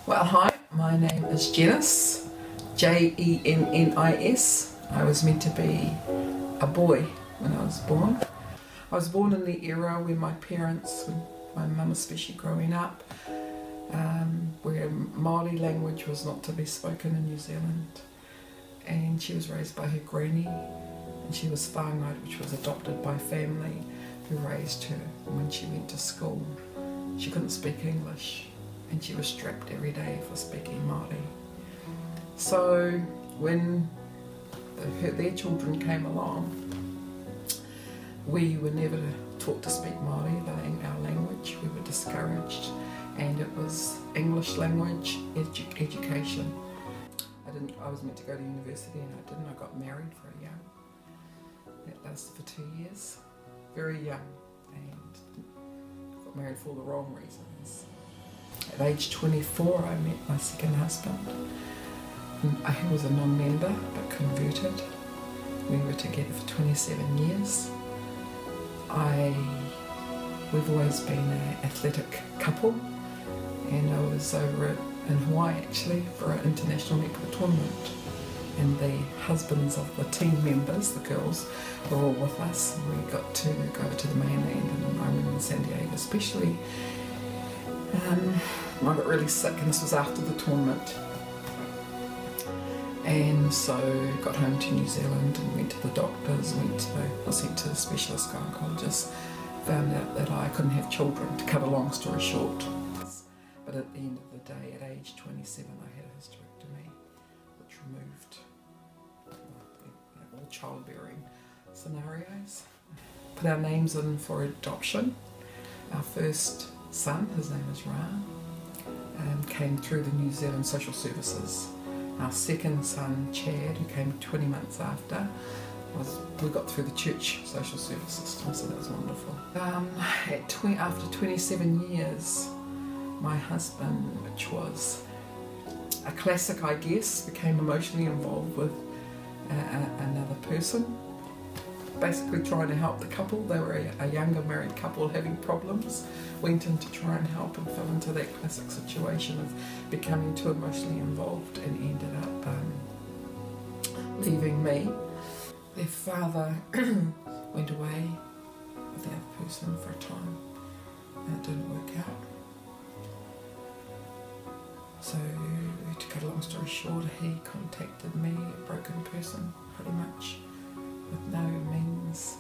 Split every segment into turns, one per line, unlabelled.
Well, hi, my name is Jennis, Jennis. I was meant to be a boy when I was born. I was born in the era where my parents, my mum especially growing up, where Māori language was not to be spoken in New Zealand. And she was raised by her granny, and she was whāngai, which was adopted by family who raised her. And when she went to school, she couldn't speak English, and she was strapped every day for speaking Māori. So when their children came along, we were never taught to speak Māori, our language. We were discouraged, and it was English language education. I was meant to go to university and I didn't. I got married very young. That lasted for 2 years, very young, and got married for all the wrong reasons. At age 24 I met my second husband. He was a non-member but converted. We were together for 27 years. We've always been an athletic couple, and I was over in Hawaii actually for an international netball tournament, and the husbands of the team members, the girls, were all with us. We got to go over to the mainland, and I remember in San Diego especially. I got really sick, and this was after the tournament, and so got home to New Zealand and went to the doctors, was sent to the specialist gynecologist, found out that I couldn't have children, to cut a long story short. But at the end of the day, at age 27, I had a hysterectomy, which removed all childbearing scenarios. Put our names in for adoption. Our first son, his name is Ra, came through the New Zealand Social Services. Our second son, Chad, who came 20 months after, we got through the church social service system, so that was wonderful. After 27 years, my husband, which was a classic I guess, became emotionally involved with another person, basically trying to help the couple. They were a younger married couple having problems, went in to try and help, and fell into that classic situation of becoming too emotionally involved, and ended up leaving me. Their father went away with the other person for a time, and it didn't work out. So, to cut a long story short, he contacted me, a broken person, pretty much, with no means.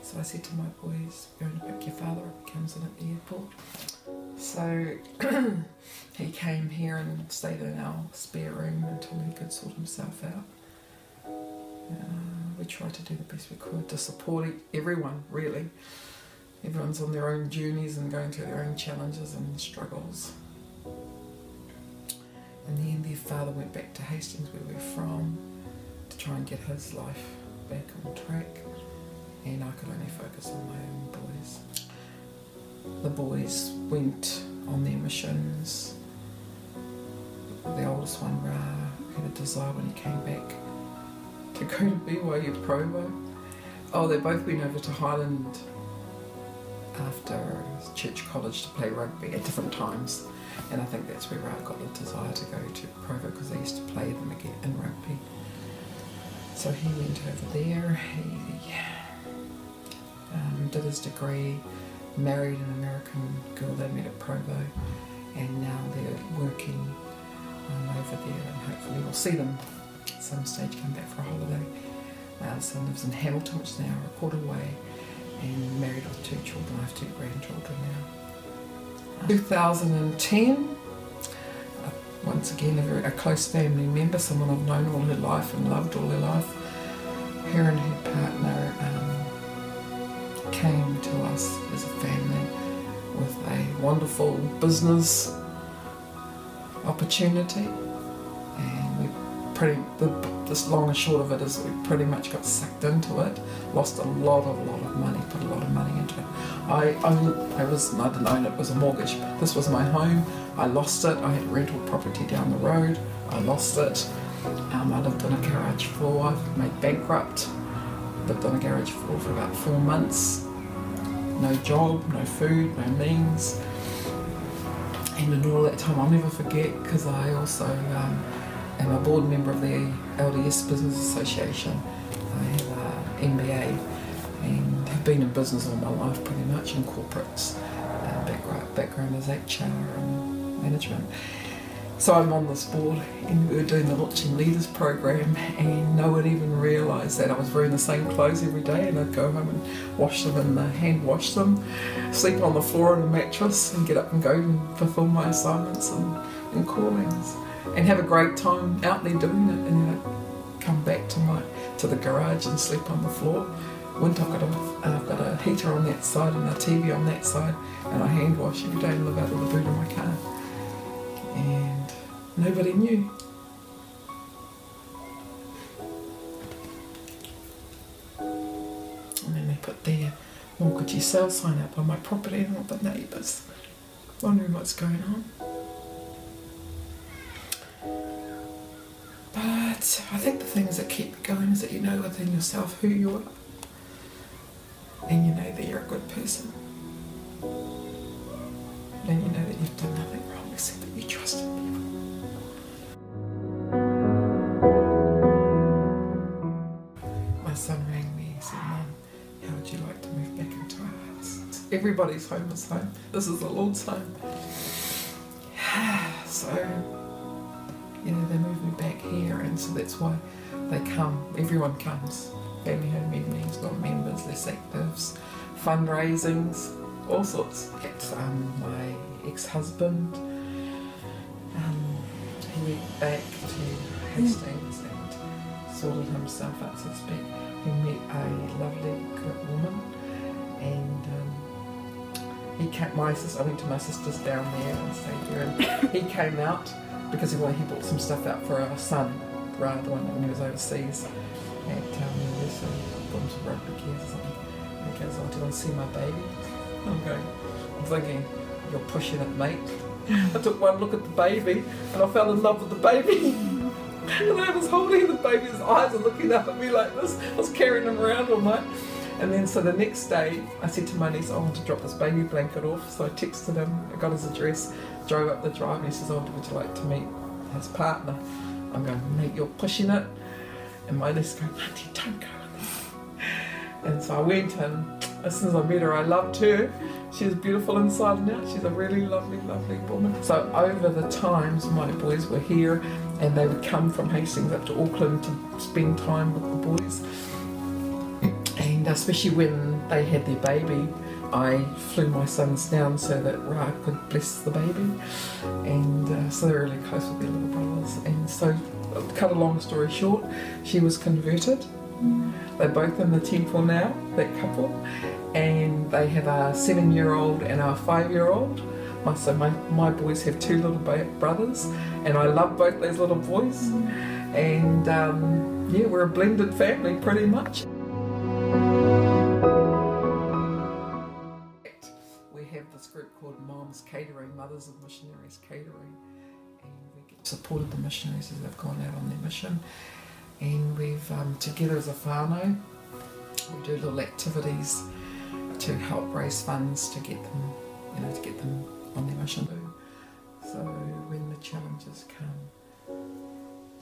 So I said to my boys, "We're going to pick your father up." He comes in at the airport. So he came here and stayed in our spare room until he could sort himself out. We tried to do the best we could to support everyone, really. Everyone's on their own journeys and going through their own challenges and struggles. In the end, their father went back to Hastings, where we're from, to try and get his life back on track, and I could only focus on my own boys. The boys went on their missions. The oldest one, Ra, had a desire when he came back to go to BYU Provo. They've both been over to Highland after church college to play rugby at different times. And I think that's where Ra got the desire to go to Provo, because they used to play them again in rugby. So he went over there, he did his degree, married an American girl they met at Provo, and now they're working over there, and hopefully we'll see them at some stage come back for a holiday. Our son lives in Hamilton, which is an hour and a quarter away, and married with 2 children. I have 2 grandchildren now. 2010, once again a close family member, someone I've known all her life and loved all her life. Her and her partner came to us as a family with a wonderful business opportunity, and this long and short of it is we pretty much got sucked into it, lost a lot of money, put a lot of money into it. I didn't own it, it was a mortgage. This was my home. I lost it. I had rental property down the road. I lost it. I lived on a garage floor, made bankrupt. Lived on a garage floor for about 4 months. No job, no food, no means. And in all that time, I'll never forget, because I also am a board member of the LDS Business Association. I have an MBA and have been in business all my life pretty much, in corporates. Background is HR and management. So I'm on this board, and we were doing the Launching Leaders program, and no one even realised that I was wearing the same clothes every day, and I'd go home and wash them and hand wash them, sleep on the floor on a mattress, and get up and go and fulfil my assignments and callings, and have a great time out there doing it. And then I'd come back to the garage and sleep on the floor. Winter, I've got a heater on that side and a TV on that side, and I hand wash every day and live out of the boot of my car. And nobody knew. And then they put their mortgagee sale sign up on my property, and all the neighbours wondering what's going on. But I think the things that keep me going is that you know within yourself who you are, and you know that you're a good person, and you know that you've done nothing wrong except that you trusted people. My son rang me and said, "Mum, how would you like to move back into our house?" Everybody's home is home. This is the Lord's home. So, you know, they moved me back here, and so that's why they come. Everyone comes. Family home evenings, non-members, less actives, fundraisings, all sorts. It's my ex-husband. He went back to Hastings and sorted himself out, so to speak. He met a lovely woman, and he came. I went to my sister's down there and stayed there, and he came out because he bought some stuff out for our son, rather when he was overseas at university, bought him some rugby gears or something. And he goes, "Oh, do you want to see my baby?" I'm thinking, "You're pushing it, mate." I took one look at the baby and I fell in love with the baby. And I was holding the baby, his eyes are looking up at me like this. I was carrying him around all night. And then so the next day I said to my niece, "I want to drop this baby blanket off." So I texted him, I got his address, drove up the drive, and he says, "Oh, would you like to meet his partner?" I'm going, "Mate, you're pushing it." And my niece going, "Auntie, don't go in there." And so I went, and as soon as I met her, I loved her. She was beautiful inside and out. She's a really lovely, lovely woman. So over the times, my boys were here, and they would come from Hastings up to Auckland to spend time with the boys. And especially when they had their baby, I flew my sons down so that Ra could bless the baby. And so they were really close with their little brothers. And so, cut a long story short, she was converted. They're both in the temple now, that couple, and they have a 7-year-old and a 5-year-old. So my boys have 2 little brothers, and I love both those little boys. And yeah, we're a blended family pretty much. We have this group called Moms Catering, Mothers of Missionaries Catering, and we supported the missionaries as they've gone out on their mission. And we've, together as a whānau, we do little activities to help raise funds to get them, to get them on their mission. So when the challenges come,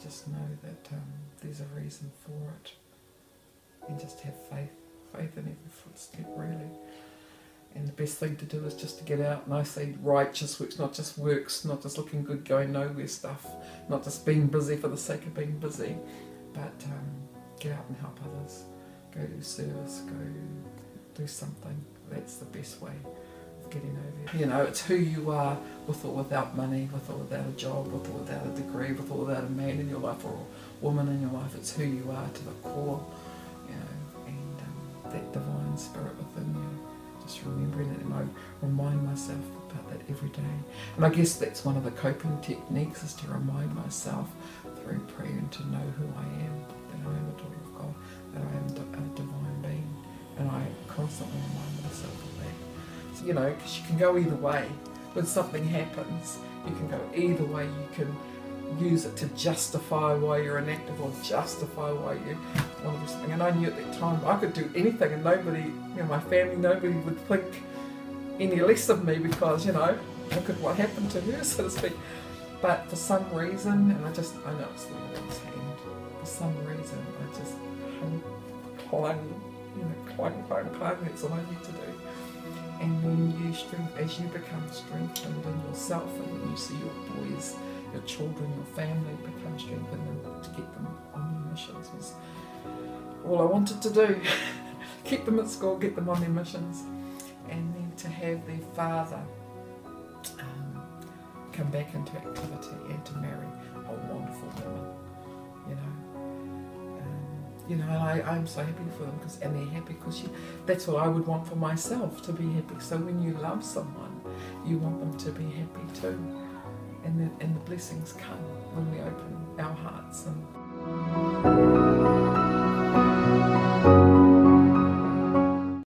just know that there's a reason for it, and just have faith in every footstep, really. And the best thing to do is just to get out, and I say righteous works, not just looking good, going nowhere stuff, not just being busy for the sake of being busy, but get out and help others, go do service, go do something. That's the best way of getting over it. It's who you are, with or without money, with or without a job, with or without a degree, with or without a man in your life or a woman in your life. It's who you are to the core, and that divine spirit within you. Just remembering it, and I remind myself about that every day. And I guess that's one of the coping techniques, is to remind myself through prayer and to know who I am, that I am a daughter of God, that I am a divine being, and I constantly remind myself of that. So, because you can go either way. When something happens, you can go either way. You can use it to justify why you're inactive, or justify why you want to do something. And I knew at that time I could do anything, and nobody, my family, nobody would think any less of me, because look at what happened to her, so to speak. But for some reason, and I know it's the Lord's hand, for some reason I just clung, that's all I need to do. And when as you become strengthened in yourself, and when you see your boys, your children, your family become strengthened, and to get them on their missions was all I wanted to do. Keep them at school, get them on their missions, and then to have their father come back into activity and to marry a wonderful woman, I'm so happy for them, and they're happy because that's what I would want for myself, to be happy. So when you love someone, you want them to be happy too, and the blessings come when we open our hearts. And